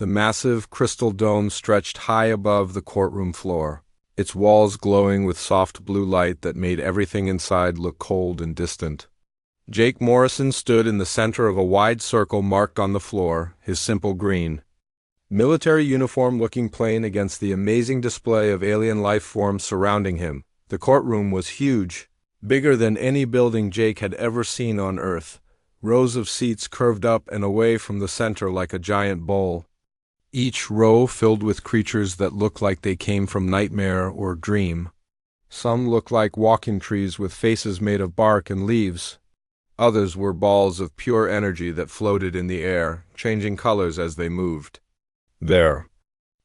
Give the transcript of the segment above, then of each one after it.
The massive crystal dome stretched high above the courtroom floor, its walls glowing with soft blue light that made everything inside look cold and distant. Jake Morrison stood in the center of a wide circle marked on the floor, his simple green military uniform looking plain against the amazing display of alien life forms surrounding him. The courtroom was huge, bigger than any building Jake had ever seen on Earth. Rows of seats curved up and away from the center like a giant bowl, each row filled with creatures that looked like they came from nightmare or dream. Some looked like walking trees with faces made of bark and leaves. Others were balls of pure energy that floated in the air, changing colors as they moved. There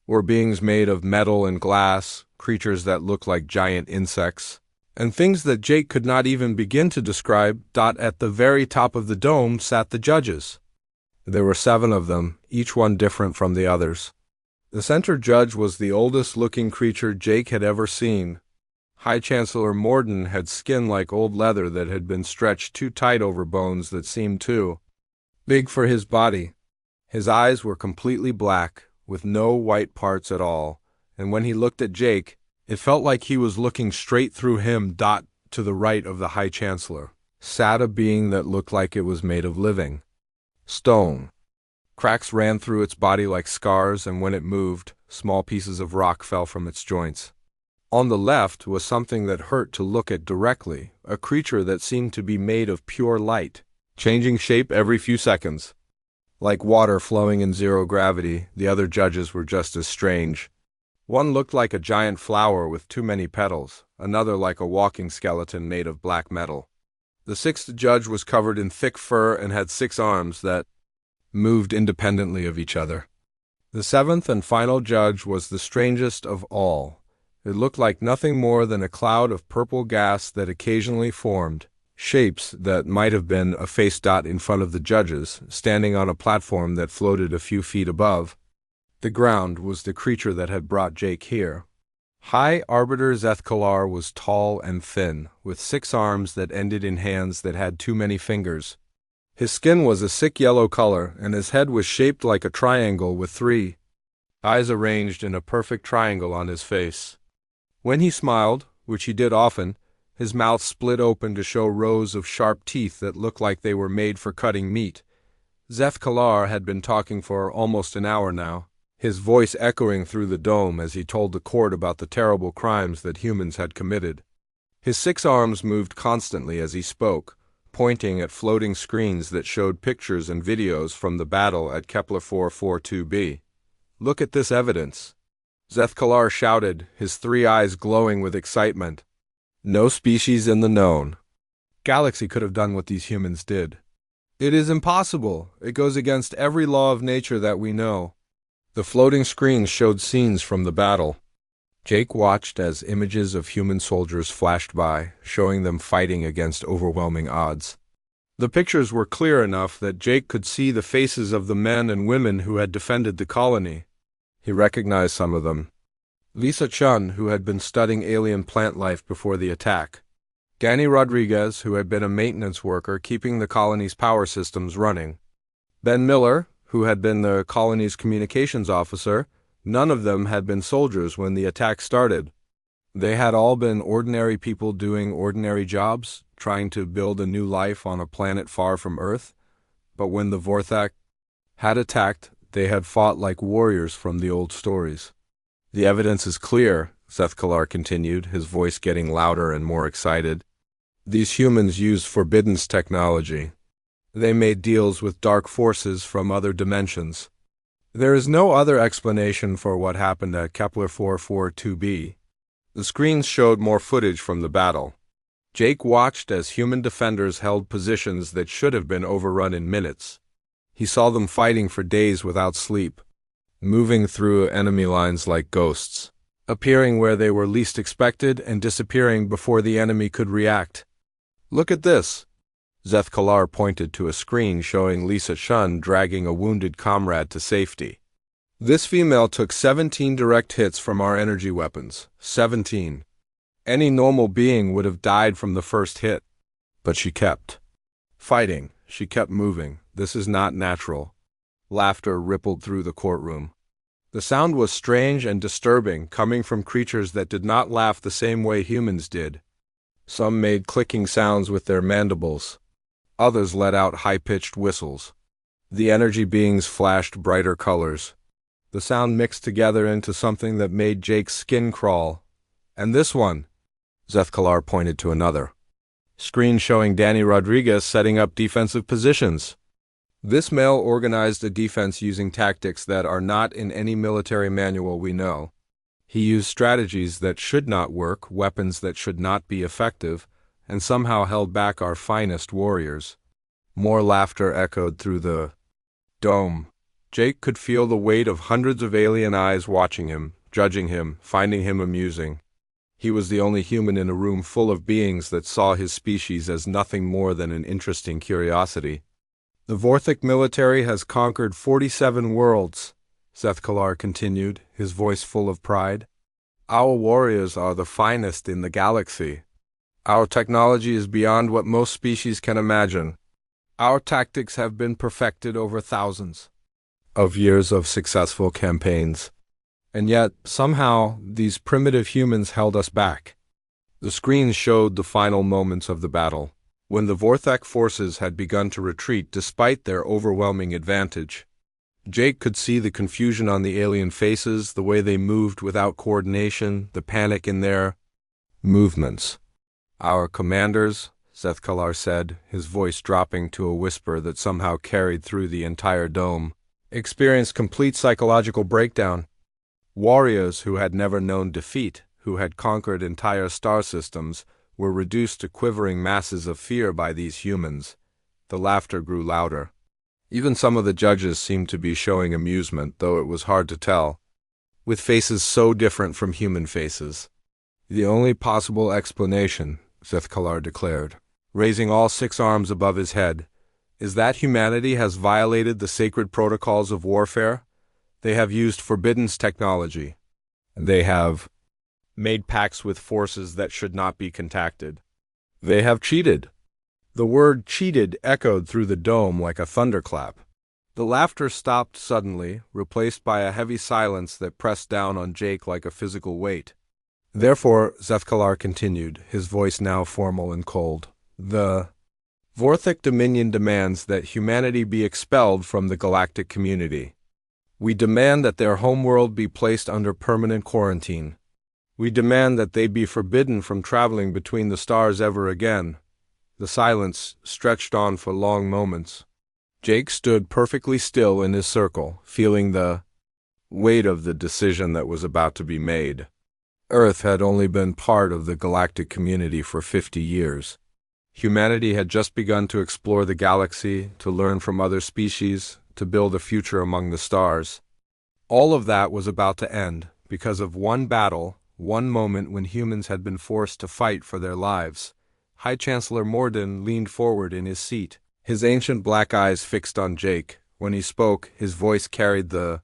were beings made of metal and glass, creatures that looked like giant insects, and things that Jake could not even begin to describe. At the very top of the dome sat the judges. There were 7 of them, each one different from the others. The center judge was the oldest-looking creature Jake had ever seen. High Chancellor Morden had skin like old leather that had been stretched too tight over bones that seemed too big for his body. His eyes were completely black, with no white parts at all, and when he looked at Jake, it felt like he was looking straight through him. To the right of the High Chancellor sat a being that looked like it was made of living stone. Cracks ran through its body like scars, and when it moved, small pieces of rock fell from its joints. On the left was something that hurt to look at directly, a creature that seemed to be made of pure light, changing shape every few seconds. Like water flowing in zero gravity, the other judges were just as strange. One looked like a giant flower with too many petals, another like a walking skeleton made of black metal. The 6th judge was covered in thick fur and had 6 arms that moved independently of each other. The 7th and final judge was the strangest of all. It looked like nothing more than a cloud of purple gas that occasionally formed shapes that might have been a face. In front of the judges, standing on a platform that floated a few feet above the ground, was the creature that had brought Jake here. High Arbiter Zethkalar was tall and thin, with 6 arms that ended in hands that had too many fingers. His skin was a sick yellow color, and his head was shaped like a triangle with 3 eyes arranged in a perfect triangle on his face. When he smiled, which he did often, his mouth split open to show rows of sharp teeth that looked like they were made for cutting meat. Zethkalar had been talking for almost an hour now, his voice echoing through the dome as he told the court about the terrible crimes that humans had committed. His 6 arms moved constantly as he spoke, pointing at floating screens that showed pictures and videos from the battle at Kepler 442b. "Look at this evidence," Zethkalar shouted, his 3 eyes glowing with excitement. "No species in the known galaxy could have done what these humans did. It is impossible. It goes against every law of nature that we know." The floating screens showed scenes from the battle. Jake watched as images of human soldiers flashed by, showing them fighting against overwhelming odds. The pictures were clear enough that Jake could see the faces of the men and women who had defended the colony. He recognized some of them. Lisa Chun, who had been studying alien plant life before the attack. Danny Rodriguez, who had been a maintenance worker keeping the colony's power systems running. Ben Miller, who had been the colony's communications officer. None of them had been soldiers when the attack started. They had all been ordinary people doing ordinary jobs, trying to build a new life on a planet far from Earth. But when the Vorthak had attacked, they had fought like warriors from the old stories. "The evidence is clear," Zethkalar continued, his voice getting louder and more excited. "These humans used forbidden technology. They made deals with dark forces from other dimensions. There is no other explanation for what happened at Kepler 442b. The screens showed more footage from the battle. Jake watched as human defenders held positions that should have been overrun in minutes. He saw them fighting for days without sleep, moving through enemy lines like ghosts, appearing where they were least expected and disappearing before the enemy could react. "Look at this." Zethkalar pointed to a screen showing Lisa Chun dragging a wounded comrade to safety. "This female took 17 direct hits from our energy weapons. 17. Any normal being would have died from the first hit. But she kept fighting. She kept moving. This is not natural. Laughter rippled through the courtroom. The sound was strange and disturbing, coming from creatures that did not laugh the same way humans did. Some made clicking sounds with their mandibles. Others let out high-pitched whistles. The energy beings flashed brighter colors. The sound mixed together into something that made Jake's skin crawl. And this one, Zethkalar pointed to another. Screen showing Danny Rodriguez setting up defensive positions. This male organized a defense using tactics that are not in any military manual we know. He used strategies that should not work, weapons that should not be effective, and somehow held back our finest warriors. More laughter echoed through the dome. Jake could feel the weight of hundreds of alien eyes watching him, judging him, finding him amusing. He was the only human in a room full of beings that saw his species as nothing more than an interesting curiosity. The Vorthic military has conquered 47 worlds, Zethkalar continued, his voice full of pride. Our warriors are the finest in the galaxy. Our technology is beyond what most species can imagine. Our tactics have been perfected over thousands of years of successful campaigns. And yet, somehow, these primitive humans held us back. The screens showed the final moments of the battle, when the Vorthak forces had begun to retreat despite their overwhelming advantage. Jake could see the confusion on the alien faces, the way they moved without coordination, the panic in their movements. Our commanders, Zethkalar said, his voice dropping to a whisper that somehow carried through the entire dome, experienced complete psychological breakdown. Warriors who had never known defeat, who had conquered entire star systems, were reduced to quivering masses of fear by these humans. The laughter grew louder. Even some of the judges seemed to be showing amusement, though it was hard to tell, with faces so different from human faces. The only possible explanation, Zethkalar declared, raising all 6 arms above his head, is that humanity has violated the sacred protocols of warfare. They have used forbidden technology. They have made pacts with forces that should not be contacted. They have cheated. The word cheated echoed through the dome like a thunderclap. The laughter stopped suddenly, replaced by a heavy silence that pressed down on Jake like a physical weight. Therefore, Zethkalar continued, his voice now formal and cold, the Vorthic Dominion demands that humanity be expelled from the galactic community. We demand that their homeworld be placed under permanent quarantine. We demand that they be forbidden from traveling between the stars ever again. The silence stretched on for long moments. Jake stood perfectly still in his circle, feeling the weight of the decision that was about to be made. Earth had only been part of the galactic community for 50 years. Humanity had just begun to explore the galaxy, to learn from other species, to build a future among the stars. All of that was about to end because of one battle, one moment when humans had been forced to fight for their lives. High Chancellor Morden leaned forward in his seat, his ancient black eyes fixed on Jake. When he spoke, his voice carried the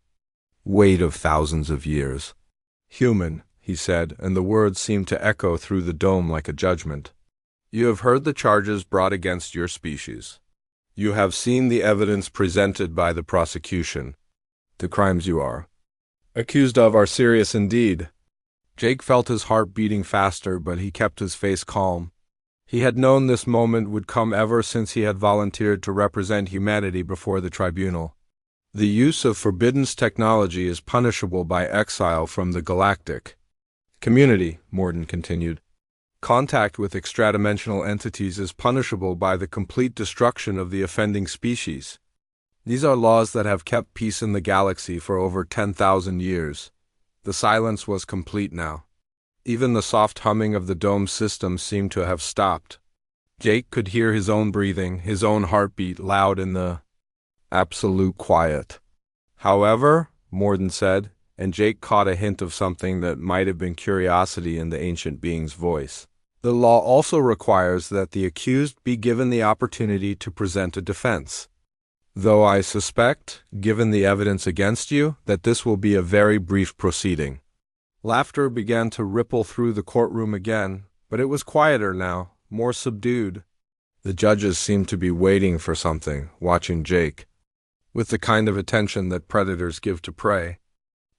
weight of thousands of years. Human, he said, and the words seemed to echo through the dome like a judgment. You have heard the charges brought against your species. You have seen the evidence presented by the prosecution. The crimes you are accused of are serious indeed. Jake felt his heart beating faster, but he kept his face calm. He had known this moment would come ever since he had volunteered to represent humanity before the tribunal. The use of forbidden technology is punishable by exile from the galactic community, Morden continued. Contact with extradimensional entities is punishable by the complete destruction of the offending species. These are laws that have kept peace in the galaxy for over 10,000 years. The silence was complete now. Even the soft humming of the dome system seemed to have stopped. Jake could hear his own breathing, his own heartbeat loud in the absolute quiet. However, Morden said, and Jake caught a hint of something that might have been curiosity in the ancient being's voice. The law also requires that the accused be given the opportunity to present a defense. Though I suspect, given the evidence against you, that this will be a very brief proceeding. Laughter began to ripple through the courtroom again, but it was quieter now, more subdued. The judges seemed to be waiting for something, watching Jake. with the kind of attention that predators give to prey.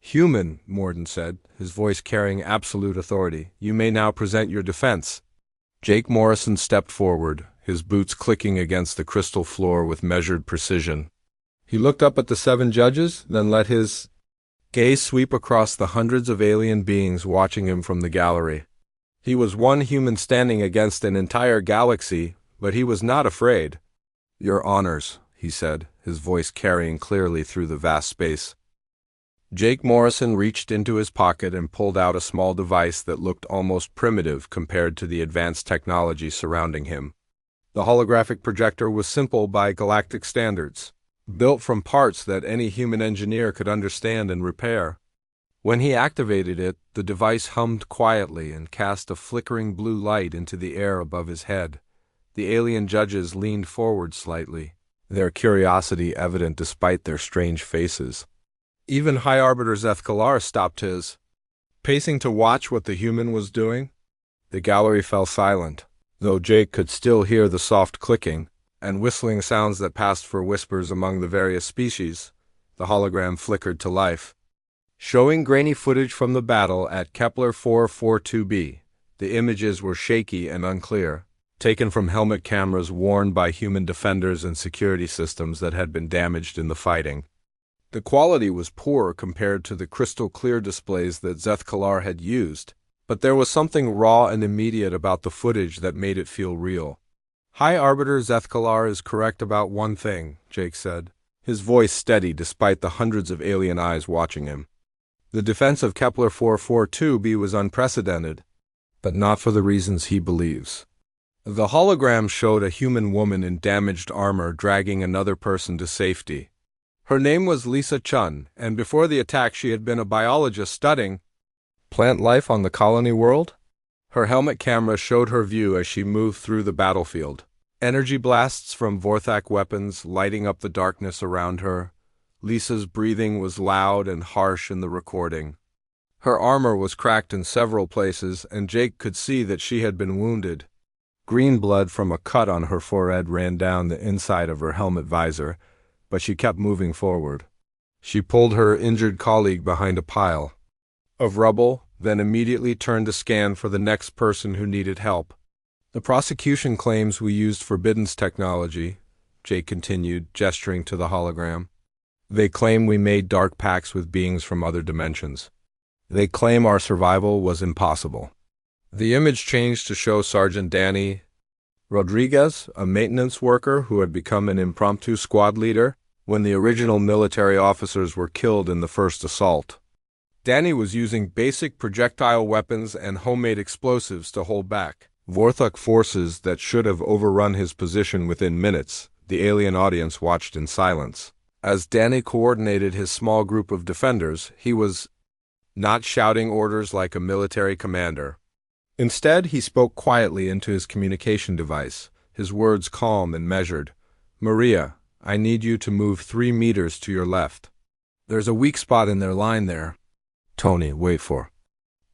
"Human," Morden said, his voice carrying absolute authority, "you may now present your defense." Jake Morrison stepped forward, his boots clicking against the crystal floor with measured precision. He looked up at the 7 judges, then let his gaze sweep across the hundreds of alien beings watching him from the gallery. He was one human standing against an entire galaxy, but he was not afraid. "Your honors," he said, his voice carrying clearly through the vast space. Jake Morrison reached into his pocket and pulled out a small device that looked almost primitive compared to the advanced technology surrounding him. The holographic projector was simple by galactic standards, built from parts that any human engineer could understand and repair. When he activated it, the device hummed quietly and cast a flickering blue light into the air above his head. The alien judges leaned forward slightly, their curiosity evident despite their strange faces. Even High Arbiter Zethkalar stopped his pacing to watch what the human was doing. The gallery fell silent, though Jake could still hear the soft clicking and whistling sounds that passed for whispers among the various species. The hologram flickered to life, showing grainy footage from the battle at Kepler 442b. The images were shaky and unclear, taken from helmet cameras worn by human defenders and security systems that had been damaged in the fighting. The quality was poor compared to the crystal-clear displays that Zethkalar had used, but there was something raw and immediate about the footage that made it feel real. "High Arbiter Zethkalar is correct about one thing," Jake said, his voice steady despite the hundreds of alien eyes watching him. "The defense of Kepler 442b was unprecedented, but not for the reasons he believes." The hologram showed a human woman in damaged armor dragging another person to safety. Her name was Lisa Chun, and before the attack she had been a biologist studying plant life on the colony world. Her helmet camera showed her view as she moved through the battlefield. Energy blasts from Vorthak weapons lighting up the darkness around her. Lisa's breathing was loud and harsh in the recording. Her armor was cracked in several places, and Jake could see that she had been wounded. Green blood from a cut on her forehead ran down the inside of her helmet visor, but she kept moving forward. She pulled her injured colleague behind a pile of rubble, then immediately turned to scan for the next person who needed help. "The prosecution claims we used Forbidden's technology," Jake continued, gesturing to the hologram. "They claim we made dark pacts with beings from other dimensions. They claim our survival was impossible." The image changed to show Sergeant Danny Rodriguez, a maintenance worker who had become an impromptu squad leader when the original military officers were killed in the first assault. Danny was using basic projectile weapons and homemade explosives to hold back Vorthak forces that should have overrun his position within minutes. The alien audience watched in silence. As Danny coordinated his small group of defenders, he was not shouting orders like a military commander. Instead, he spoke quietly into his communication device, his words calm and measured. "Maria, I need you to move 3 meters to your left. There's a weak spot in their line there. Tony, wait for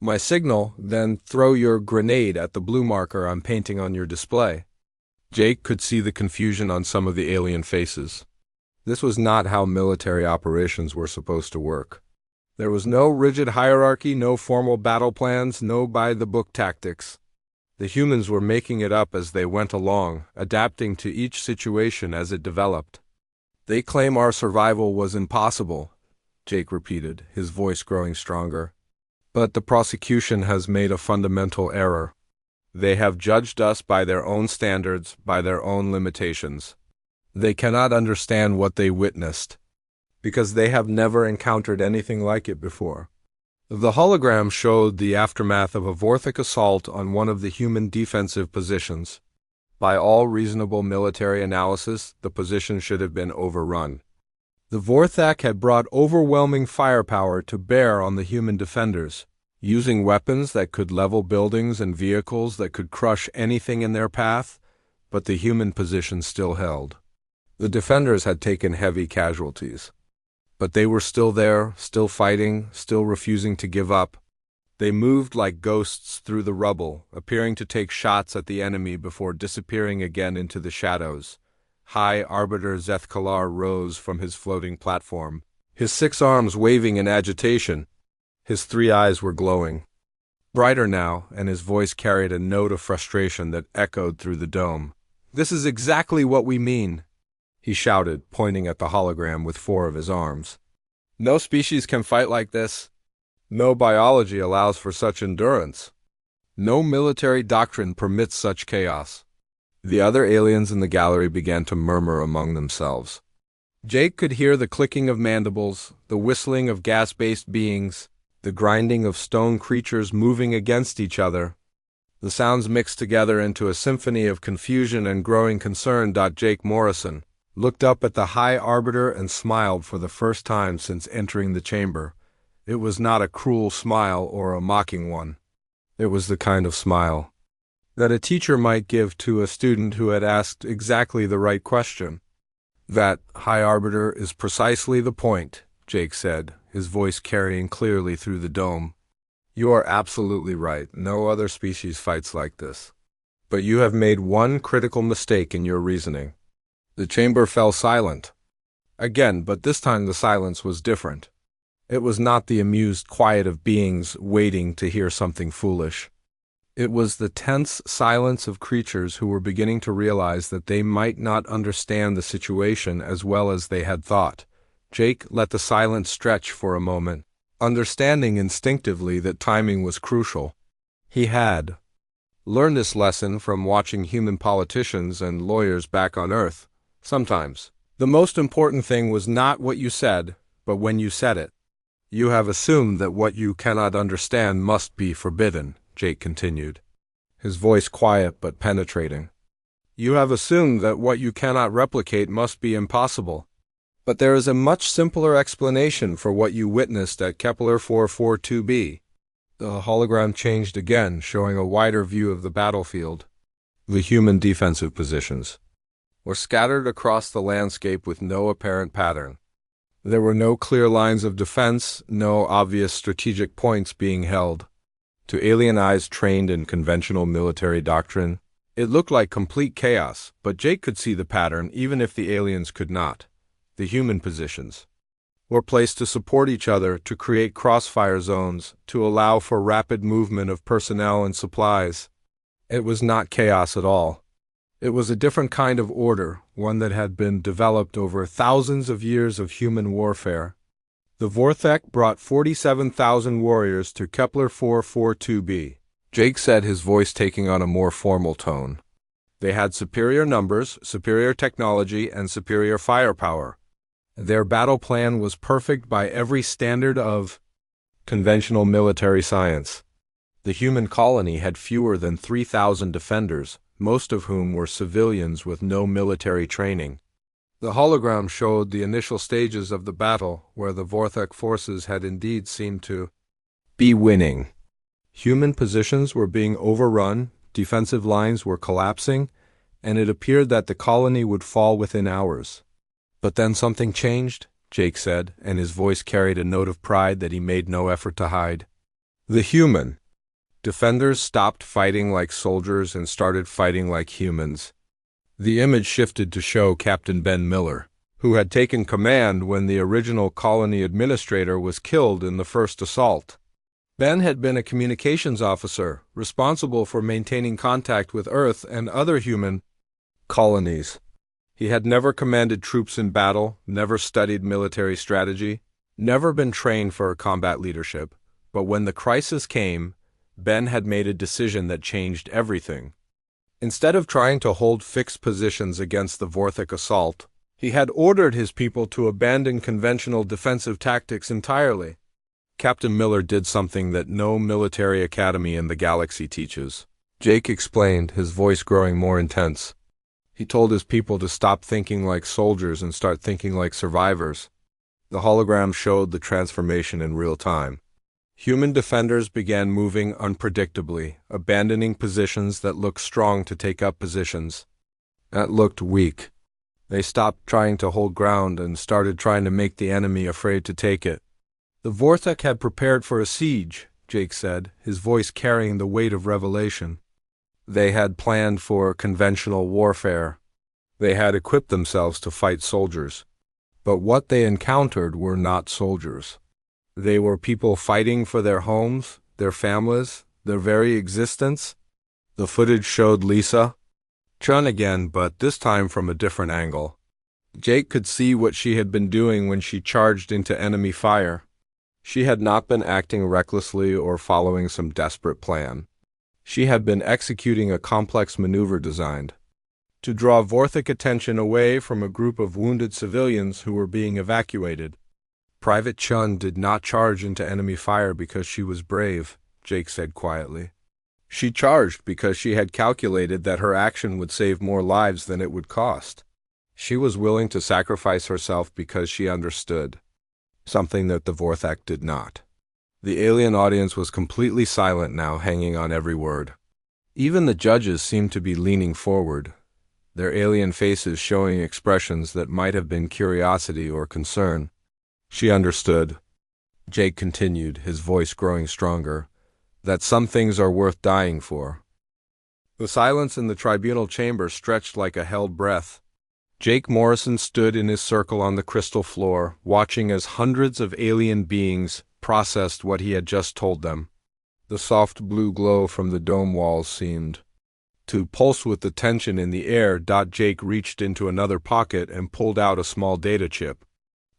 my signal, then throw your grenade at the blue marker I'm painting on your display." Jake could see the confusion on some of the alien faces. This was not how military operations were supposed to work. There was no rigid hierarchy, no formal battle plans, no by-the-book tactics. The humans were making it up as they went along, adapting to each situation as it developed. "They claim our survival was impossible," Jake repeated, his voice growing stronger. "But the prosecution has made a fundamental error. They have judged us by their own standards, by their own limitations. They cannot understand what they witnessed, because they have never encountered anything like it before." The hologram showed the aftermath of a Vorthak assault on one of the human defensive positions. By all reasonable military analysis, the position should have been overrun. The Vorthak had brought overwhelming firepower to bear on the human defenders, using weapons that could level buildings and vehicles that could crush anything in their path, but the human position still held. The defenders had taken heavy casualties, but they were still there, still fighting, still refusing to give up. They moved like ghosts through the rubble, appearing to take shots at the enemy before disappearing again into the shadows. High Arbiter Zethkalar rose from his floating platform, his 6 arms waving in agitation. His 3 eyes were glowing brighter now, and his voice carried a note of frustration that echoed through the dome. "This is exactly what we mean," he shouted, pointing at the hologram with 4 of his arms. "No species can fight like this. No biology allows for such endurance. No military doctrine permits such chaos." The other aliens in the gallery began to murmur among themselves. Jake could hear the clicking of mandibles, the whistling of gas-based beings, the grinding of stone creatures moving against each other. The sounds mixed together into a symphony of confusion and growing concern. Jake Morrison looked up at the High Arbiter and smiled for the first time since entering the chamber. It was not a cruel smile or a mocking one. It was the kind of smile that a teacher might give to a student who had asked exactly the right question. "That, High Arbiter, is precisely the point," Jake said, his voice carrying clearly through the dome. "You are absolutely right. No other species fights like this. But you have made one critical mistake in your reasoning." The chamber fell silent again, but this time the silence was different. It was not the amused quiet of beings waiting to hear something foolish. It was the tense silence of creatures who were beginning to realize that they might not understand the situation as well as they had thought. Jake let the silence stretch for a moment, understanding instinctively that timing was crucial. He had learned this lesson from watching human politicians and lawyers back on Earth. Sometimes the most important thing was not what you said, but when you said it. "You have assumed that what you cannot understand must be forbidden," Jake continued, his voice quiet but penetrating. "You have assumed that what you cannot replicate must be impossible. But there is a much simpler explanation for what you witnessed at Kepler 442b. The hologram changed again, showing a wider view of the battlefield. The human defensive positions were scattered across the landscape with no apparent pattern. There were no clear lines of defense, no obvious strategic points being held. To alien eyes trained in conventional military doctrine, it looked like complete chaos, but Jake could see the pattern even if the aliens could not. The human positions were placed to support each other, to create crossfire zones, to allow for rapid movement of personnel and supplies. It was not chaos at all. It was a different kind of order, one that had been developed over thousands of years of human warfare. The Vorthek brought 47,000 warriors to Kepler 442b. Jake said, his voice taking on a more formal tone. They had superior numbers, superior technology, and superior firepower. Their battle plan was perfect by every standard of conventional military science. The human colony had fewer than 3,000 defenders, most of whom were civilians with no military training. The hologram showed the initial stages of the battle, where the Vorthek forces had indeed seemed to be winning. Human positions were being overrun, defensive lines were collapsing, and it appeared that the colony would fall within hours. But then something changed, Jake said, and his voice carried a note of pride that he made no effort to hide. The human defenders stopped fighting like soldiers and started fighting like humans. The image shifted to show Captain Ben Miller, who had taken command when the original colony administrator was killed in the first assault. Ben had been a communications officer, responsible for maintaining contact with Earth and other human colonies. He had never commanded troops in battle, never studied military strategy, never been trained for combat leadership, but when the crisis came, Ben had made a decision that changed everything. Instead of trying to hold fixed positions against the Vorthek assault, he had ordered his people to abandon conventional defensive tactics entirely. Captain Miller did something that no military academy in the galaxy teaches. Jake explained, his voice growing more intense. He told his people to stop thinking like soldiers and start thinking like survivors. The hologram showed the transformation in real time. Human defenders began moving unpredictably, abandoning positions that looked strong to take up positions that looked weak. They stopped trying to hold ground and started trying to make the enemy afraid to take it. The Vorthek had prepared for a siege, Jake said, his voice carrying the weight of revelation. They had planned for conventional warfare. They had equipped themselves to fight soldiers. But what they encountered were not soldiers. They were people fighting for their homes, their families, their very existence. The footage showed Lisa Chun again, but this time from a different angle. Jake could see what she had been doing when she charged into enemy fire. She had not been acting recklessly or following some desperate plan. She had been executing a complex maneuver designed to draw Vorthic attention away from a group of wounded civilians who were being evacuated. Private Chun did not charge into enemy fire because she was brave, Jake said quietly. She charged because she had calculated that her action would save more lives than it would cost. She was willing to sacrifice herself because she understood, something that the Vorthak did not. The alien audience was completely silent now, hanging on every word. Even the judges seemed to be leaning forward, their alien faces showing expressions that might have been curiosity or concern. She understood. Jake continued, his voice growing stronger, that some things are worth dying for. The silence in the tribunal chamber stretched like a held breath. Jake Morrison stood in his circle on the crystal floor, watching as hundreds of alien beings processed what he had just told them. The soft blue glow from the dome walls seemed to pulse with the tension in the air. Jake reached into another pocket and pulled out a small data chip.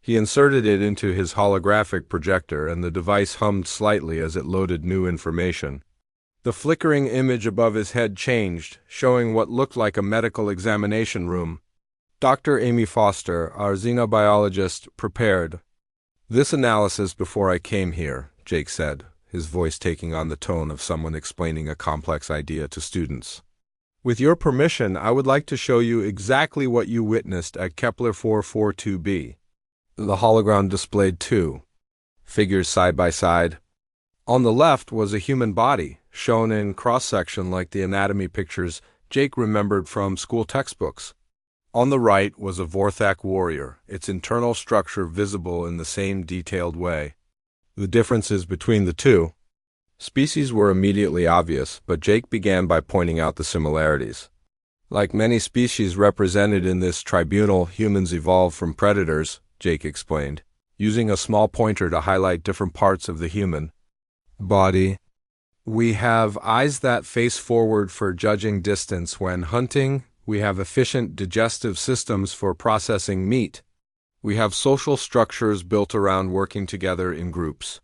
He inserted it into his holographic projector, and the device hummed slightly as it loaded new information. The flickering image above his head changed, showing what looked like a medical examination room. Dr. Amy Foster, our xenobiologist, prepared this analysis before I came here, Jake said, his voice taking on the tone of someone explaining a complex idea to students. With your permission, I would like to show you exactly what you witnessed at Kepler 442b. The hologram displayed two figures side by side. On the left was a human body, shown in cross-section like the anatomy pictures Jake remembered from school textbooks. On the right was a Vorthak warrior, its internal structure visible in the same detailed way. The differences between the two species were immediately obvious, but Jake began by pointing out the similarities. Like many species represented in this tribunal, humans evolved from predators, Jake explained, using a small pointer to highlight different parts of the human body. We have eyes that face forward for judging distance when hunting. We have efficient digestive systems for processing meat. We have social structures built around working together in groups.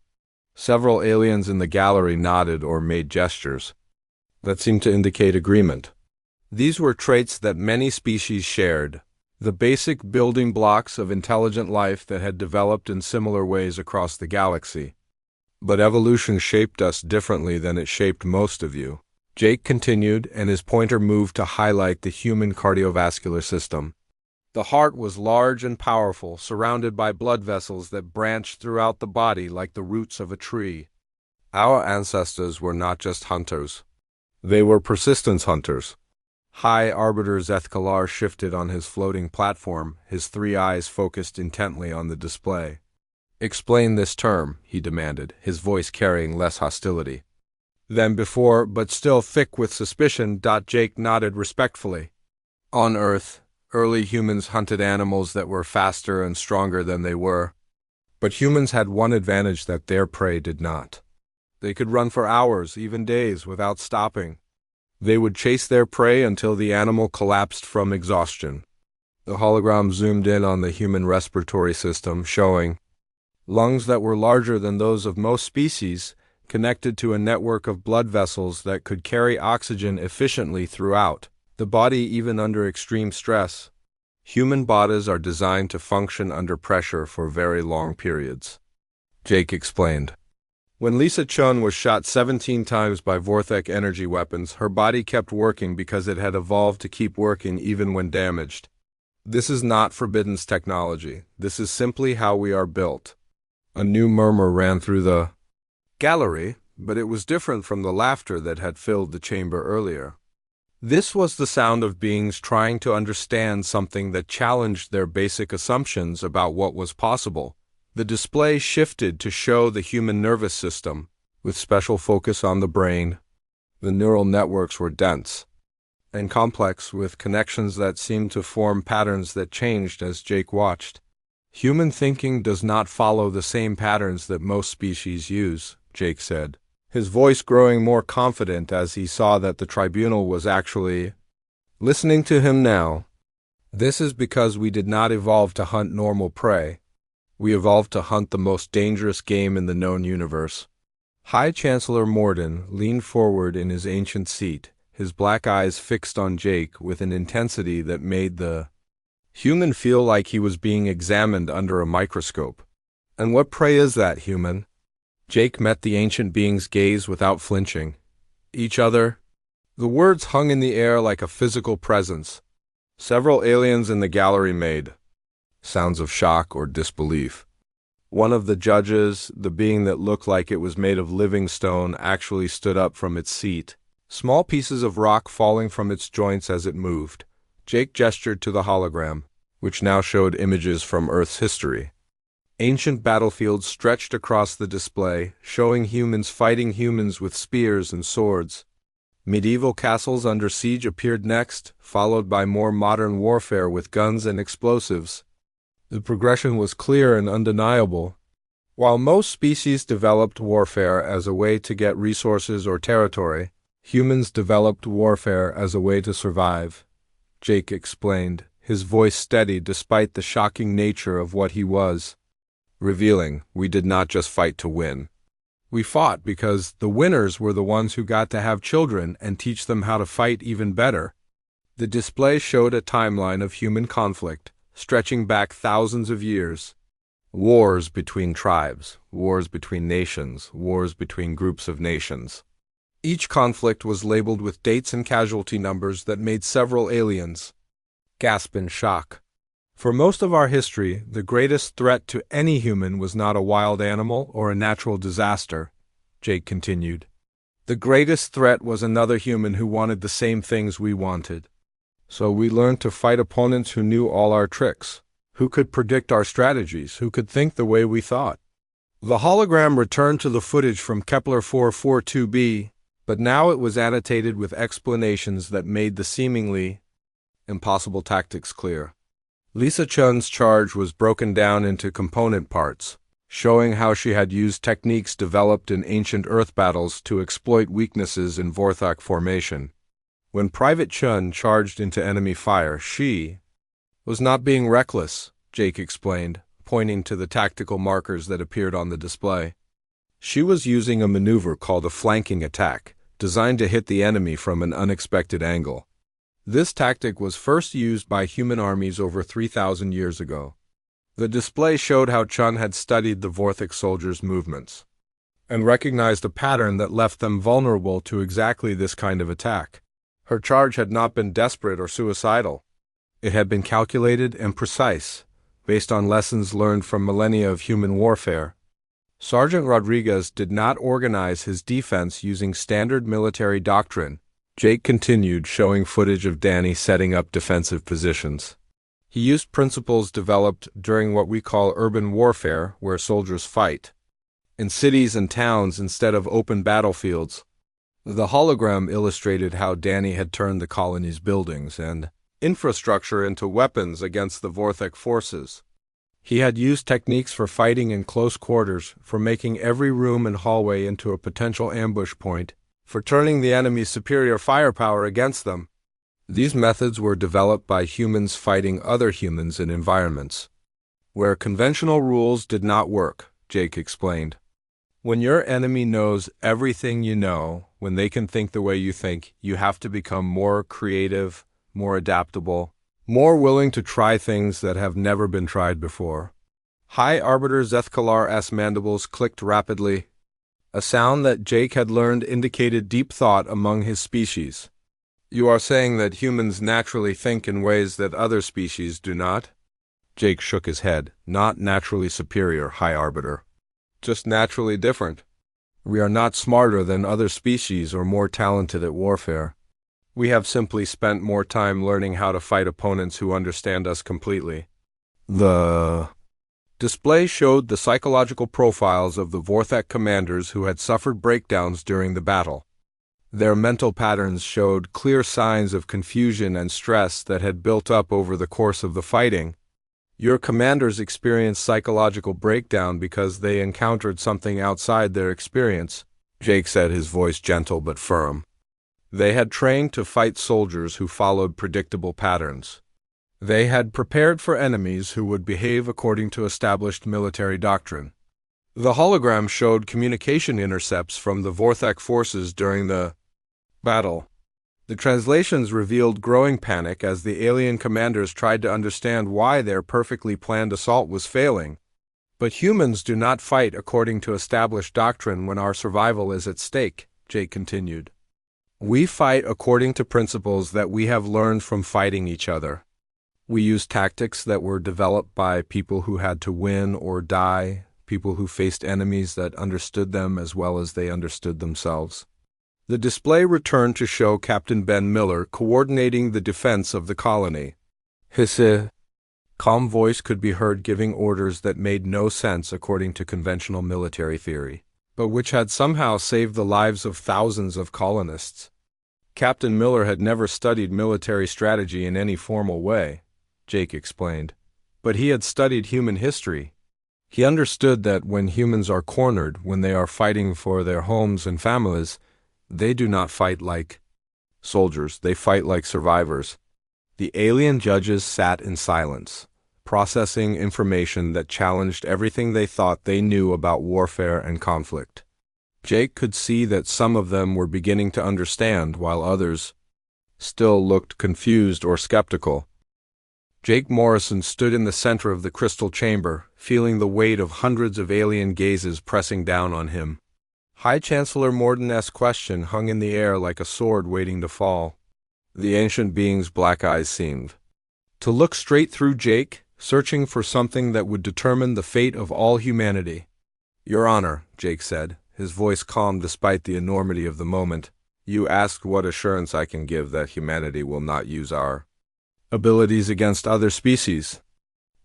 Several aliens in the gallery nodded or made gestures that seemed to indicate agreement. These were traits that many species shared, the basic building blocks of intelligent life that had developed in similar ways across the galaxy. But evolution shaped us differently than it shaped most of you. Jake continued, and his pointer moved to highlight the human cardiovascular system. The heart was large and powerful, surrounded by blood vessels that branched throughout the body like the roots of a tree. Our ancestors were not just hunters. They were persistence hunters. High Arbiter Zethkalar shifted on his floating platform, his three eyes focused intently on the display. Explain this term, he demanded, his voice carrying less hostility than before, but still thick with suspicion. Jake nodded respectfully. On Earth, early humans hunted animals that were faster and stronger than they were. But humans had one advantage that their prey did not. They could run for hours, even days, without stopping. They would chase their prey until the animal collapsed from exhaustion. The hologram zoomed in on the human respiratory system, showing lungs that were larger than those of most species, connected to a network of blood vessels that could carry oxygen efficiently throughout the body even under extreme stress. Human bodies are designed to function under pressure for very long periods, Jake explained. When Lisa Chun was shot 17 times by Vorthak energy weapons, her body kept working because it had evolved to keep working even when damaged. This is not Forbidden's technology. This is simply how we are built. A new murmur ran through the gallery, but it was different from the laughter that had filled the chamber earlier. This was the sound of beings trying to understand something that challenged their basic assumptions about what was possible. The display shifted to show the human nervous system, with special focus on the brain. The neural networks were dense, and complex, with connections that seemed to form patterns that changed as Jake watched. Human thinking does not follow the same patterns that most species use, Jake said, his voice growing more confident as he saw that the tribunal was actually listening to him now. This is because we did not evolve to hunt normal prey. We evolved to hunt the most dangerous game in the known universe. High Chancellor Morden leaned forward in his ancient seat, his black eyes fixed on Jake with an intensity that made the human feel like he was being examined under a microscope. "And what prey is that, human?" Jake met the ancient being's gaze without flinching. "Each other." The words hung in the air like a physical presence. Several aliens in the gallery made sounds of shock or disbelief. One of the judges, the being that looked like it was made of living stone, actually stood up from its seat, small pieces of rock falling from its joints as it moved. Jake gestured to the hologram, which now showed images from Earth's history. Ancient battlefields stretched across the display, showing humans fighting humans with spears and swords. Medieval castles under siege appeared next, followed by more modern warfare with guns and explosives. The progression was clear and undeniable. While most species developed warfare as a way to get resources or territory, humans developed warfare as a way to survive, Jake explained, his voice steady despite the shocking nature of what he was revealing. We did not just fight to win. We fought because the winners were the ones who got to have children and teach them how to fight even better. The display showed a timeline of human conflict, stretching back thousands of years. Wars between tribes, wars between nations, wars between groups of nations. Each conflict was labeled with dates and casualty numbers that made several aliens gasp in shock. For most of our history, the greatest threat to any human was not a wild animal or a natural disaster, Jake continued. The greatest threat was another human who wanted the same things we wanted. So we learned to fight opponents who knew all our tricks, who could predict our strategies, who could think the way we thought. The hologram returned to the footage from Kepler 442b, but now it was annotated with explanations that made the seemingly impossible tactics clear. Lisa Chun's charge was broken down into component parts, showing how she had used techniques developed in ancient Earth battles to exploit weaknesses in Vorthok formation. When Private Chun charged into enemy fire, she was not being reckless, Jake explained, pointing to the tactical markers that appeared on the display. She was using a maneuver called a flanking attack, designed to hit the enemy from an unexpected angle. This tactic was first used by human armies over 3,000 years ago. The display showed how Chun had studied the Vorthok soldiers' movements and recognized a pattern that left them vulnerable to exactly this kind of attack. Her charge had not been desperate or suicidal. It had been calculated and precise, based on lessons learned from millennia of human warfare. Sergeant Rodriguez did not organize his defense using standard military doctrine. Jake continued, showing footage of Danny setting up defensive positions. He used principles developed during what we call urban warfare, where soldiers fight in cities and towns instead of open battlefields. The hologram illustrated how Danny had turned the colony's buildings and infrastructure into weapons against the Vorthok forces. He had used techniques for fighting in close quarters, for making every room and hallway into a potential ambush point, for turning the enemy's superior firepower against them. These methods were developed by humans fighting other humans in environments where conventional rules did not work, Jake explained. When your enemy knows everything you know, when they can think the way you think, you have to become more creative, more adaptable, more willing to try things that have never been tried before. High Arbiter Zethkalar mandibles clicked rapidly. A sound that Jake had learned indicated deep thought among his species. You are saying that humans naturally think in ways that other species do not? Jake shook his head. Not naturally superior, High Arbiter. Just naturally different. We are not smarter than other species or more talented at warfare. We have simply spent more time learning how to fight opponents who understand us completely. The display showed the psychological profiles of the Vorthok commanders who had suffered breakdowns during the battle. Their mental patterns showed clear signs of confusion and stress that had built up over the course of the fighting. Your commanders experienced psychological breakdown because they encountered something outside their experience, Jake said, his voice gentle but firm. They had trained to fight soldiers who followed predictable patterns. They had prepared for enemies who would behave according to established military doctrine. The hologram showed communication intercepts from the Vorthek forces during the battle. The translations revealed growing panic as the alien commanders tried to understand why their perfectly planned assault was failing. But humans do not fight according to established doctrine when our survival is at stake, Jake continued. We fight according to principles that we have learned from fighting each other. We use tactics that were developed by people who had to win or die, people who faced enemies that understood them as well as they understood themselves. The display returned to show Captain Ben Miller coordinating the defense of the colony. His calm voice could be heard giving orders that made no sense according to conventional military theory, but which had somehow saved the lives of thousands of colonists. Captain Miller had never studied military strategy in any formal way, Jake explained, but he had studied human history. He understood that when humans are cornered, when they are fighting for their homes and families, they do not fight like soldiers, they fight like survivors. The alien judges sat in silence, processing information that challenged everything they thought they knew about warfare and conflict. Jake could see that some of them were beginning to understand, while others still looked confused or skeptical. Jake Morrison stood in the center of the crystal chamber, feeling the weight of hundreds of alien gazes pressing down on him. High Chancellor Morden's question hung in the air like a sword waiting to fall. The ancient being's black eyes seemed to look straight through Jake, searching for something that would determine the fate of all humanity. "Your Honor," Jake said, his voice calm despite the enormity of the moment, "you asked what assurance I can give that humanity will not use our abilities against other species.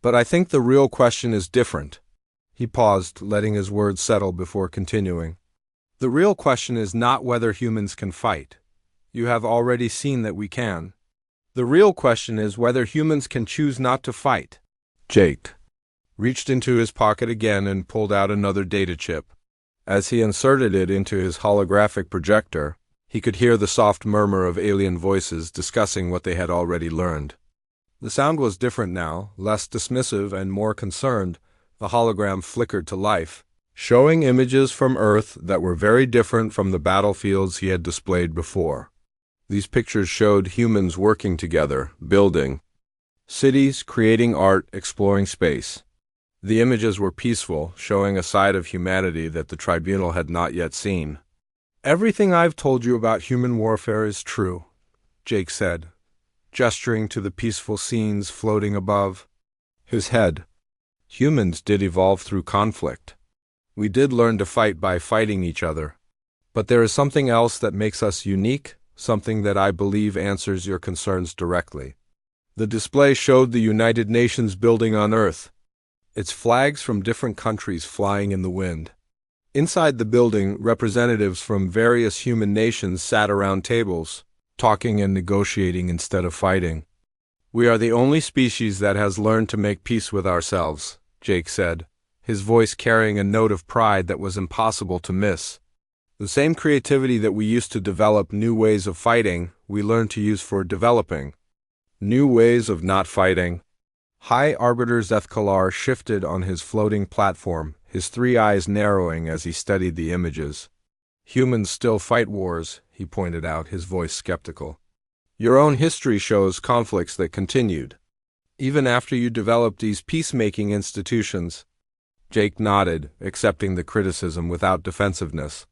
But I think the real question is different." He paused, letting his words settle before continuing. "The real question is not whether humans can fight. You have already seen that we can. The real question is whether humans can choose not to fight." Jake reached into his pocket again and pulled out another data chip. As he inserted it into his holographic projector, he could hear the soft murmur of alien voices discussing what they had already learned. The sound was different now, less dismissive and more concerned. The hologram flickered to life, showing images from Earth that were very different from the battlefields he had displayed before. These pictures showed humans working together, building cities, creating art, exploring space. The images were peaceful, showing a side of humanity that the Tribunal had not yet seen. "Everything I've told you about human warfare is true," Jake said, gesturing to the peaceful scenes floating above his head. "Humans did evolve through conflict. We did learn to fight by fighting each other. But there is something else that makes us unique, something that I believe answers your concerns directly." The display showed the United Nations building on Earth, its flags from different countries flying in the wind. Inside the building, representatives from various human nations sat around tables, talking and negotiating instead of fighting. "We are the only species that has learned to make peace with ourselves," Jake said, his voice carrying a note of pride that was impossible to miss. "The same creativity that we used to develop new ways of fighting, we learned to use for developing new ways of not fighting." High Arbiter Zethkalar shifted on his floating platform, his three eyes narrowing as he studied the images. "Humans still fight wars," he pointed out, his voice skeptical. "Your own history shows conflicts that continued, even after you developed these peacemaking institutions." Jake nodded, accepting the criticism without defensiveness.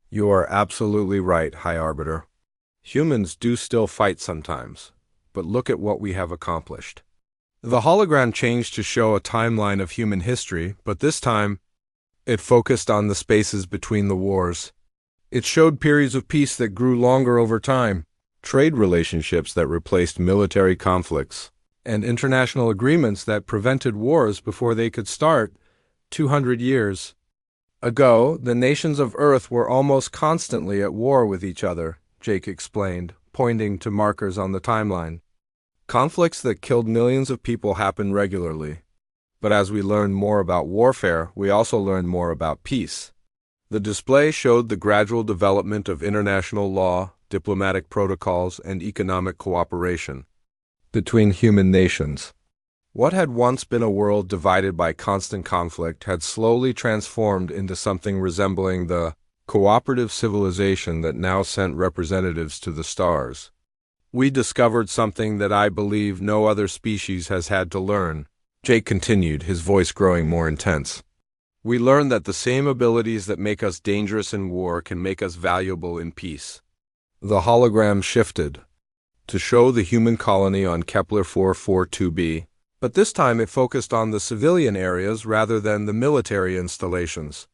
"You are absolutely right, High Arbiter. Humans do still fight sometimes, but look at what we have accomplished." The hologram changed to show a timeline of human history, but this time it focused on the spaces between the wars. It showed periods of peace that grew longer over time, trade relationships that replaced military conflicts, and international agreements that prevented wars before they could start. 200 years ago, the nations of Earth were almost constantly at war with each other, Jake explained, pointing to markers on the timeline. Conflicts that killed millions of people happen regularly. But as we learned more about warfare, we also learned more about peace. The display showed the gradual development of international law, diplomatic protocols, and economic cooperation between human nations. What had once been a world divided by constant conflict had slowly transformed into something resembling the cooperative civilization that now sent representatives to the stars. We discovered something that I believe no other species has had to learn, Jake continued, his voice growing more intense. We learned that the same abilities that make us dangerous in war can make us valuable in peace. The hologram shifted to show the human colony on Kepler 442b, but this time it focused on the civilian areas rather than the military installations.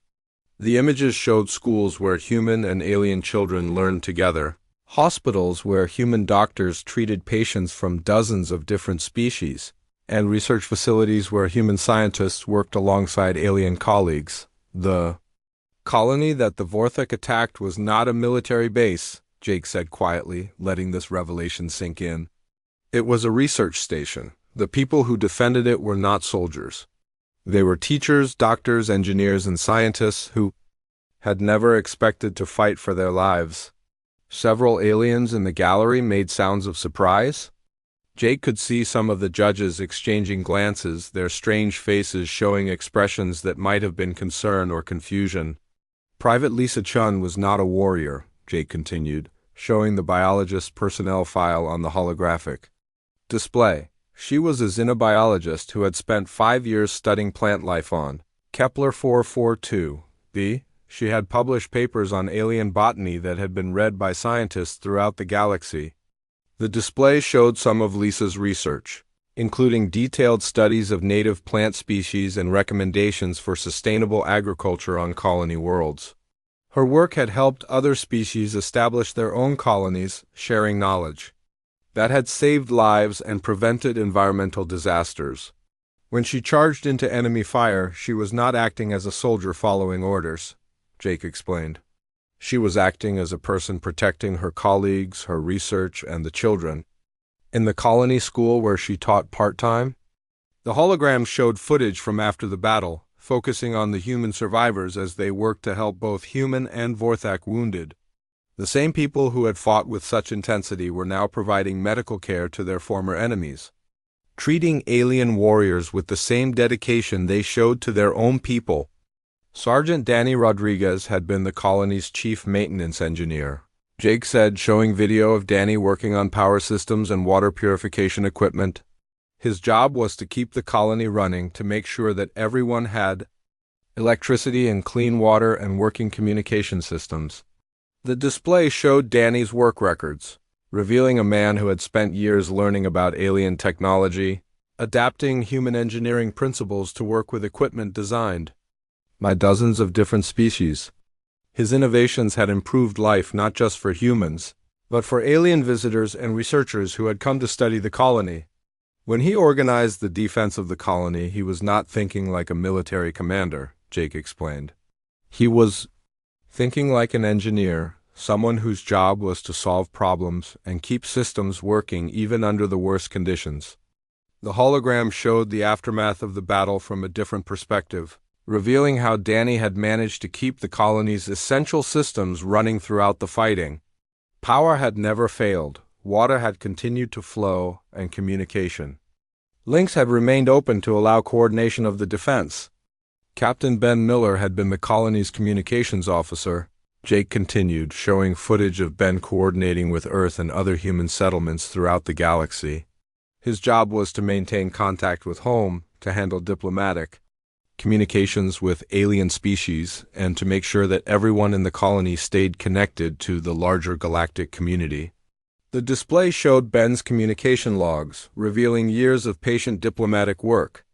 The images showed schools where human and alien children learned together, hospitals where human doctors treated patients from dozens of different species, and research facilities where human scientists worked alongside alien colleagues. The colony that the Vorthok attacked was not a military base, Jake said quietly, letting this revelation sink in. It was a research station. The people who defended it were not soldiers. They were teachers, doctors, engineers, and scientists who had never expected to fight for their lives. Several aliens in the gallery made sounds of surprise. Jake could see some of the judges exchanging glances, their strange faces showing expressions that might have been concern or confusion. Private Lisa Chun was not a warrior, Jake continued, showing the biologist's personnel file on the holographic display. She was a xenobiologist who had spent 5 years studying plant life on Kepler 442b. She had published papers on alien botany that had been read by scientists throughout the galaxy. The display showed some of Lisa's research, including detailed studies of native plant species and recommendations for sustainable agriculture on colony worlds. Her work had helped other species establish their own colonies, sharing knowledge that had saved lives and prevented environmental disasters. When she charged into enemy fire, she was not acting as a soldier following orders, Jake explained. She was acting as a person protecting her colleagues, her research, and the children. In the colony school where she taught part-time, the hologram showed footage from after the battle, focusing on the human survivors as they worked to help both human and Vorthok wounded. The same people who had fought with such intensity were now providing medical care to their former enemies, treating alien warriors with the same dedication they showed to their own people. Sergeant Danny Rodriguez had been the colony's chief maintenance engineer, Jake said, showing video of Danny working on power systems and water purification equipment. His job was to keep the colony running, to make sure that everyone had electricity and clean water and working communication systems. The display showed Danny's work records, revealing a man who had spent years learning about alien technology, adapting human engineering principles to work with equipment designed by dozens of different species. His innovations had improved life not just for humans, but for alien visitors and researchers who had come to study the colony. When he organized the defense of the colony, he was not thinking like a military commander, Jake explained. He was thinking like an engineer, someone whose job was to solve problems and keep systems working even under the worst conditions. The hologram showed the aftermath of the battle from a different perspective, revealing how Danny had managed to keep the colony's essential systems running throughout the fighting. Power had never failed, water had continued to flow, and communication links had remained open to allow coordination of the defense. Captain Ben Miller had been the colony's communications officer, Jake continued, showing footage of Ben coordinating with Earth and other human settlements throughout the galaxy. His job was to maintain contact with home, to handle diplomatic communications with alien species, and to make sure that everyone in the colony stayed connected to the larger galactic community. The display showed Ben's communication logs, revealing years of patient diplomatic work.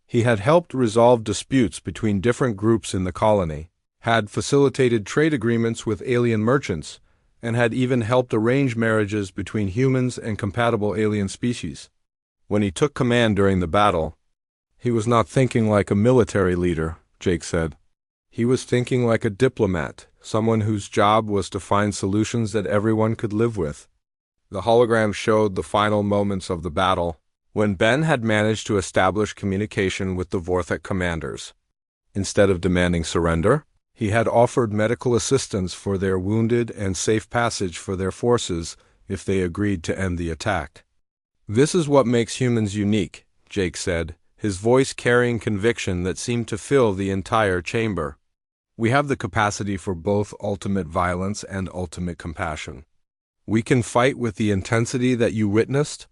He had helped resolve disputes between different groups in the colony, had facilitated trade agreements with alien merchants, and had even helped arrange marriages between humans and compatible alien species. When he took command during the battle, he was not thinking like a military leader, Jake said. He was thinking like a diplomat, someone whose job was to find solutions that everyone could live with. The hologram showed the final moments of the battle, when Ben had managed to establish communication with the Vorthok commanders. Instead of demanding surrender, he had offered medical assistance for their wounded and safe passage for their forces if they agreed to end the attack. "This is what makes humans unique," Jake said, his voice carrying conviction that seemed to fill the entire chamber. "We have the capacity for both ultimate violence and ultimate compassion. We can fight with the intensity that you witnessed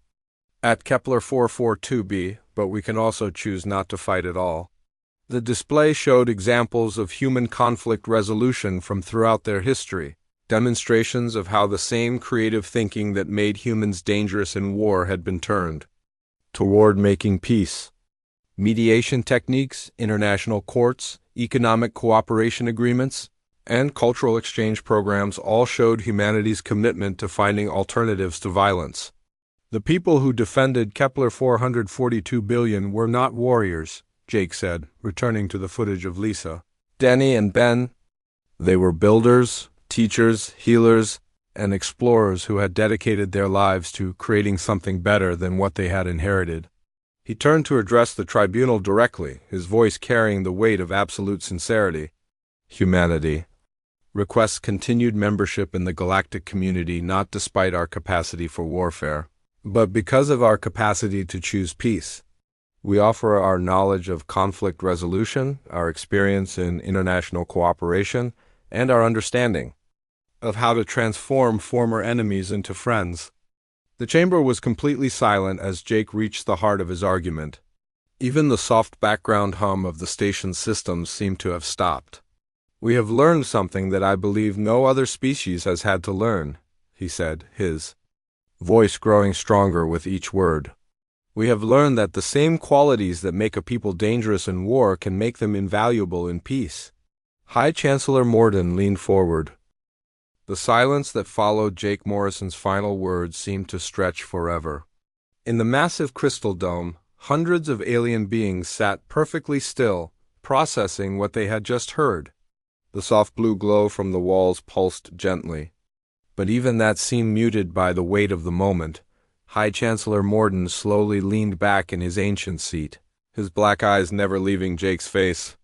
at Kepler 442b, but we can also choose not to fight at all." The display showed examples of human conflict resolution from throughout their history, demonstrations of how the same creative thinking that made humans dangerous in war had been turned toward making peace. Mediation techniques, international courts, economic cooperation agreements, and cultural exchange programs all showed humanity's commitment to finding alternatives to violence. "The people who defended Kepler 442 billion were not warriors," Jake said, returning to the footage of Lisa, Denny, and Ben. "They were builders, teachers, healers, and explorers who had dedicated their lives to creating something better than what they had inherited." He turned to address the tribunal directly, his voice carrying the weight of absolute sincerity. "Humanity requests continued membership in the galactic community, not despite our capacity for warfare, but because of our capacity to choose peace. We offer our knowledge of conflict resolution, our experience in international cooperation, and our understanding of how to transform former enemies into friends." The chamber was completely silent as Jake reached the heart of his argument. Even the soft background hum of the station's systems seemed to have stopped. "We have learned something that I believe no other species has had to learn," he said, his voice growing stronger with each word. "We have learned that the same qualities that make a people dangerous in war can make them invaluable in peace." High Chancellor Morden leaned forward. The silence that followed Jake Morrison's final words seemed to stretch forever. In the massive crystal dome, hundreds of alien beings sat perfectly still, processing what they had just heard. The soft blue glow from the walls pulsed gently, but even that seemed muted by the weight of the moment. High Chancellor Morden slowly leaned back in his ancient seat, his black eyes never leaving Jake's face.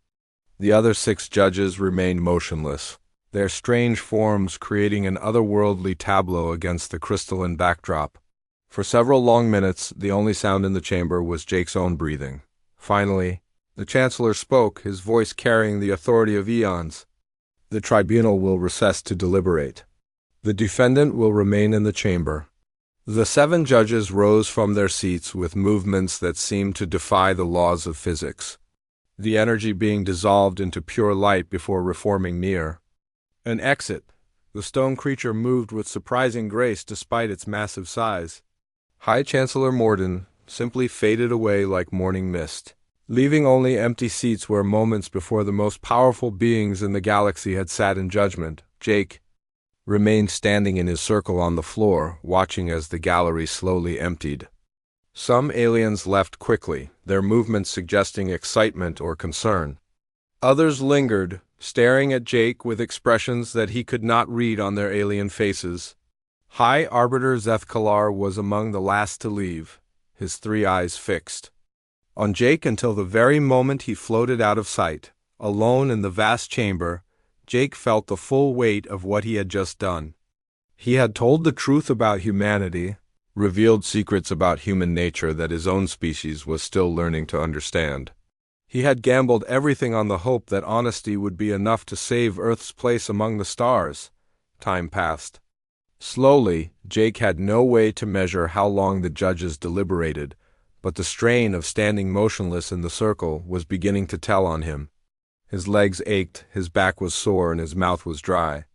The other 6 judges remained motionless, their strange forms creating an otherworldly tableau against the crystalline backdrop. For several long minutes, the only sound in the chamber was Jake's own breathing. Finally, the Chancellor spoke, his voice carrying the authority of eons. "The tribunal will recess to deliberate. The defendant will remain in the chamber." The 7 judges rose from their seats with movements that seemed to defy the laws of physics, the energy being dissolved into pure light before reforming near an exit. The stone creature moved with surprising grace despite its massive size. High Chancellor Morden simply faded away like morning mist, leaving only empty seats where moments before the most powerful beings in the galaxy had sat in judgment. Jake remained standing in his circle on the floor, watching as the gallery slowly emptied. Some aliens left quickly, their movements suggesting excitement or concern. Others lingered, staring at Jake with expressions that he could not read on their alien faces. High Arbiter Zethkalar was among the last to leave, his 3 eyes fixed on Jake until the very moment he floated out of sight. Alone in the vast chamber, Jake felt the full weight of what he had just done. He had told the truth about humanity, revealed secrets about human nature that his own species was still learning to understand. He had gambled everything on the hope that honesty would be enough to save Earth's place among the stars. Time passed. Slowly, Jake had no way to measure how long the judges deliberated, but the strain of standing motionless in the circle was beginning to tell on him. His legs ached, his back was sore, and his mouth was dry.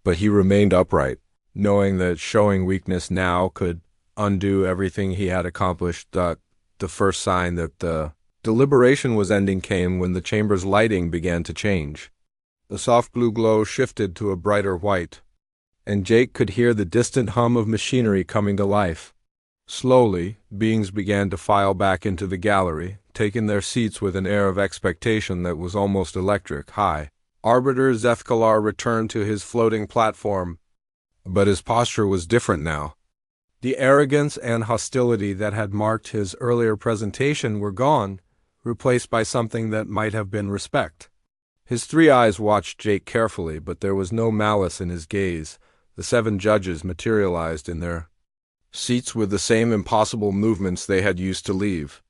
But he remained upright, knowing that showing weakness now could undo everything he had accomplished. The first sign that the deliberation was ending came when the chamber's lighting began to change. The soft blue glow shifted to a brighter white, and Jake could hear the distant hum of machinery coming to life. Slowly, beings began to file back into the gallery, taking their seats with an air of expectation that was almost electric. High Arbiter Zethkalar returned to his floating platform, but his posture was different now. The arrogance and hostility that had marked his earlier presentation were gone, replaced by something that might have been respect. His three eyes watched Jake carefully, but there was no malice in his gaze. The 7 judges materialized in their seats with the same impossible movements they had used to leave.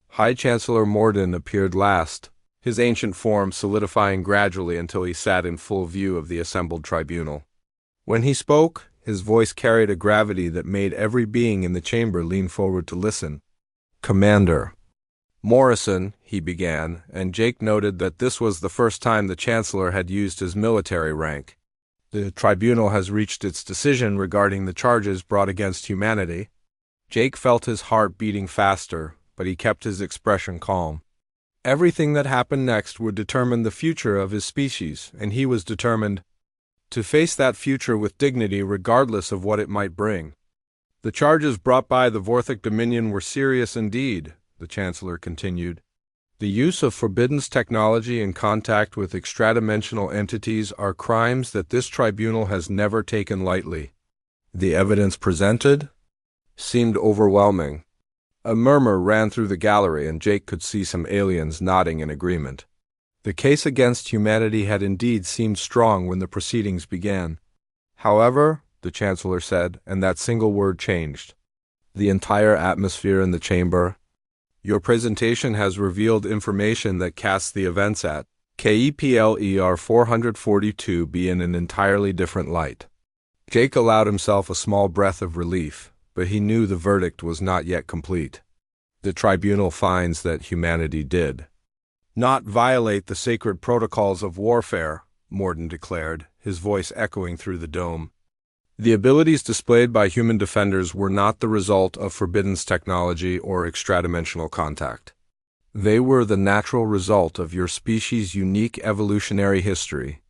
High Chancellor Morden appeared last, his ancient form solidifying gradually until he sat in full view of the assembled tribunal. When he spoke, his voice carried a gravity that made every being in the chamber lean forward to listen. "Commander Morrison," he began, and Jake noted that this was the first time the Chancellor had used his military rank. "The tribunal has reached its decision regarding the charges brought against humanity." Jake felt his heart beating faster, but he kept his expression calm. Everything that happened next would determine the future of his species, and he was determined to face that future with dignity regardless of what it might bring. "The charges brought by the Vorthic Dominion were serious indeed," the Chancellor continued. "The use of forbidden technology in contact with extradimensional entities are crimes that this tribunal has never taken lightly. The evidence presented seemed overwhelming." A murmur ran through the gallery, and Jake could see some aliens nodding in agreement. The case against humanity had indeed seemed strong when the proceedings began. "However," the Chancellor said, and that single word changed the entire atmosphere in the chamber, "your presentation has revealed information that casts the events at KEPLER 442b in an entirely different light." Jake allowed himself a small breath of relief, but he knew the verdict was not yet complete. "The tribunal finds that humanity did not violate the sacred protocols of warfare," Morden declared, his voice echoing through the dome. "The abilities displayed by human defenders were not the result of forbidden technology or extradimensional contact. They were the natural result of your species' unique evolutionary history."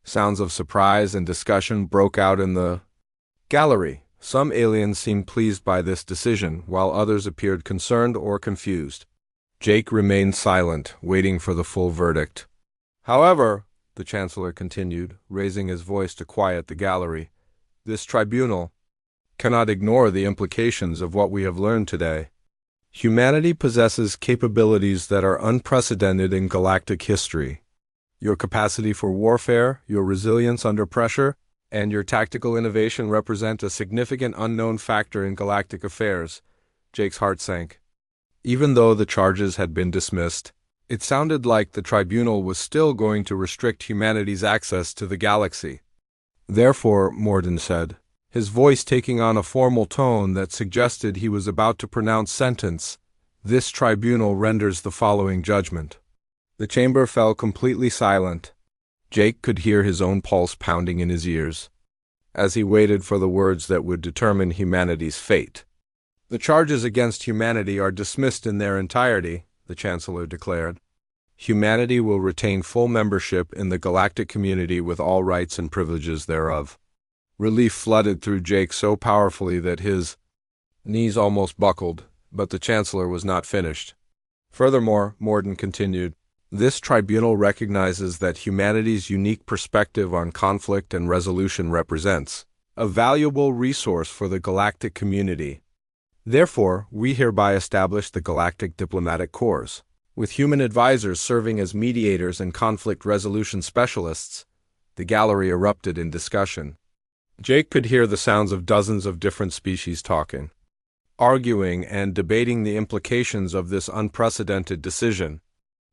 Sounds of surprise and discussion broke out in the gallery. Some aliens seemed pleased by this decision, while others appeared concerned or confused. Jake remained silent, waiting for the full verdict. "However," the Chancellor continued, raising his voice to quiet the gallery, "this tribunal cannot ignore the implications of what we have learned today. Humanity possesses capabilities that are unprecedented in galactic history. Your capacity for warfare, your resilience under pressure, and your tactical innovation represent a significant unknown factor in galactic affairs." Jake's heart sank. Even though the charges had been dismissed, it sounded like the tribunal was still going to restrict humanity's access to the galaxy. "Therefore," Morden said, his voice taking on a formal tone that suggested he was about to pronounce sentence, "this tribunal renders the following judgment." The chamber fell completely silent. Jake could hear his own pulse pounding in his ears as he waited for the words that would determine humanity's fate. "The charges against humanity are dismissed in their entirety," the Chancellor declared. "Humanity will retain full membership in the galactic community with all rights and privileges thereof." Relief flooded through Jake so powerfully that his knees almost buckled, but the Chancellor was not finished. "Furthermore," Morden continued, "this tribunal recognizes that humanity's unique perspective on conflict and resolution represents a valuable resource for the galactic community. Therefore, we hereby establish the Galactic Diplomatic Corps, with human advisors serving as mediators and conflict resolution specialists." The gallery erupted in discussion. Jake could hear the sounds of dozens of different species talking, arguing, and debating the implications of this unprecedented decision.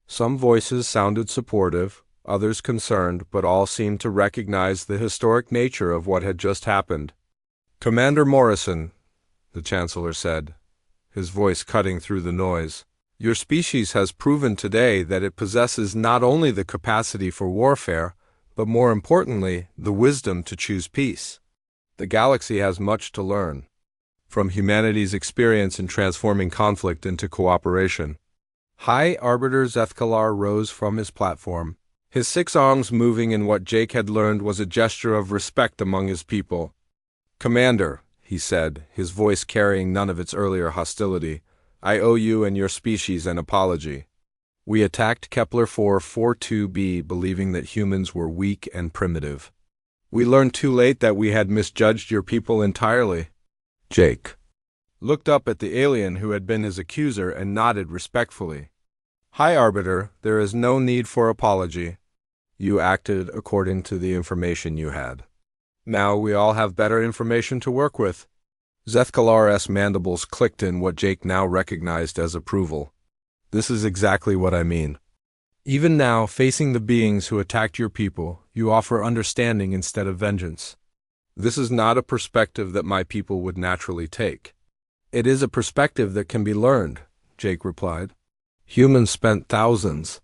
Some voices sounded supportive, others concerned, but all seemed to recognize the historic nature of what had just happened. "Commander Morrison," the Chancellor said, his voice cutting through the noise, "your species has proven today that it possesses not only the capacity for warfare, but more importantly, the wisdom to choose peace. The galaxy has much to learn from humanity's experience in transforming conflict into cooperation." High Arbiter Zethkalar rose from his platform, his 6 arms moving in what Jake had learned was a gesture of respect among his people. "Commander," he said, his voice carrying none of its earlier hostility, "I owe you and your species an apology. We attacked Kepler 442b believing that humans were weak and primitive. We learned too late that we had misjudged your people entirely. Jake looked up at the alien who had been his accuser and nodded respectfully. Hi, Arbiter, there is no need for apology. You acted according to the information you had. Now we all have better information to work with. Zethkalar's mandibles clicked in what Jake now recognized as approval. This is exactly what I mean. Even now, facing the beings who attacked your people, you offer understanding instead of vengeance. This is not a perspective that my people would naturally take. It is a perspective that can be learned, Jake replied. Humans spent thousands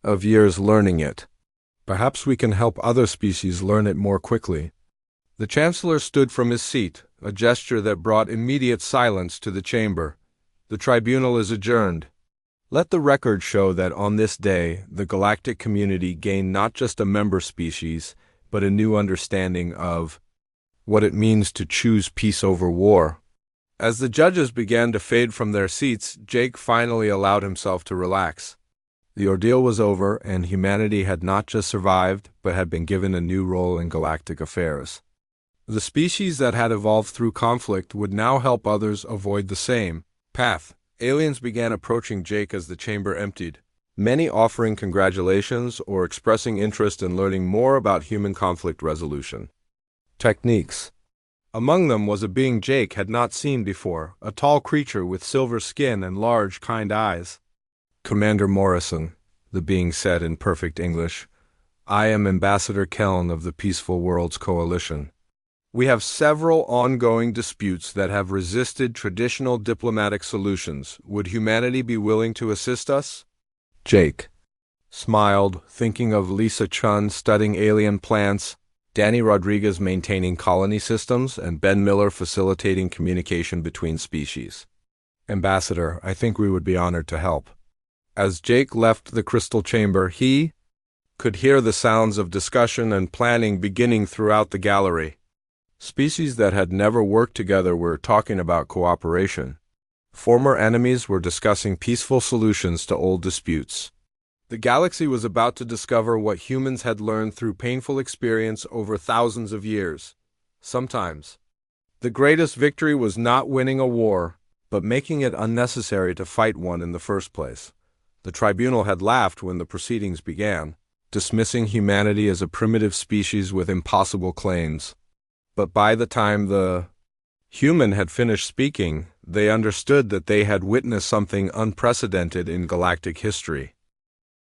of years learning it. Perhaps we can help other species learn it more quickly. The Chancellor stood from his seat, a gesture that brought immediate silence to the chamber. The tribunal is adjourned. Let the record show that on this day, the galactic community gained not just a member species, but a new understanding of what it means to choose peace over war. As the judges began to fade from their seats, Jake finally allowed himself to relax. The ordeal was over, and humanity had not just survived, but had been given a new role in galactic affairs. The species that had evolved through conflict would now help others avoid the same path. Aliens began approaching Jake as the chamber emptied, many offering congratulations or expressing interest in learning more about human conflict resolution techniques. Among them was a being Jake had not seen before, a tall creature with silver skin and large, kind eyes. Commander Morrison, the being said in perfect English, I am Ambassador Keln of the Peaceful Worlds Coalition. We have several ongoing disputes that have resisted traditional diplomatic solutions. Would humanity be willing to assist us? Jake smiled, thinking of Lisa Chun studying alien plants, Danny Rodriguez maintaining colony systems, and Ben Miller facilitating communication between species. Ambassador, I think we would be honored to help. As Jake left the crystal chamber, he could hear the sounds of discussion and planning beginning throughout the gallery. Species that had never worked together were talking about cooperation. Former enemies were discussing peaceful solutions to old disputes. The galaxy was about to discover what humans had learned through painful experience over thousands of years. Sometimes, the greatest victory was not winning a war, but making it unnecessary to fight one in the first place. The tribunal had laughed when the proceedings began, dismissing humanity as a primitive species with impossible claims. But by the time the human had finished speaking, they understood that they had witnessed something unprecedented in galactic history.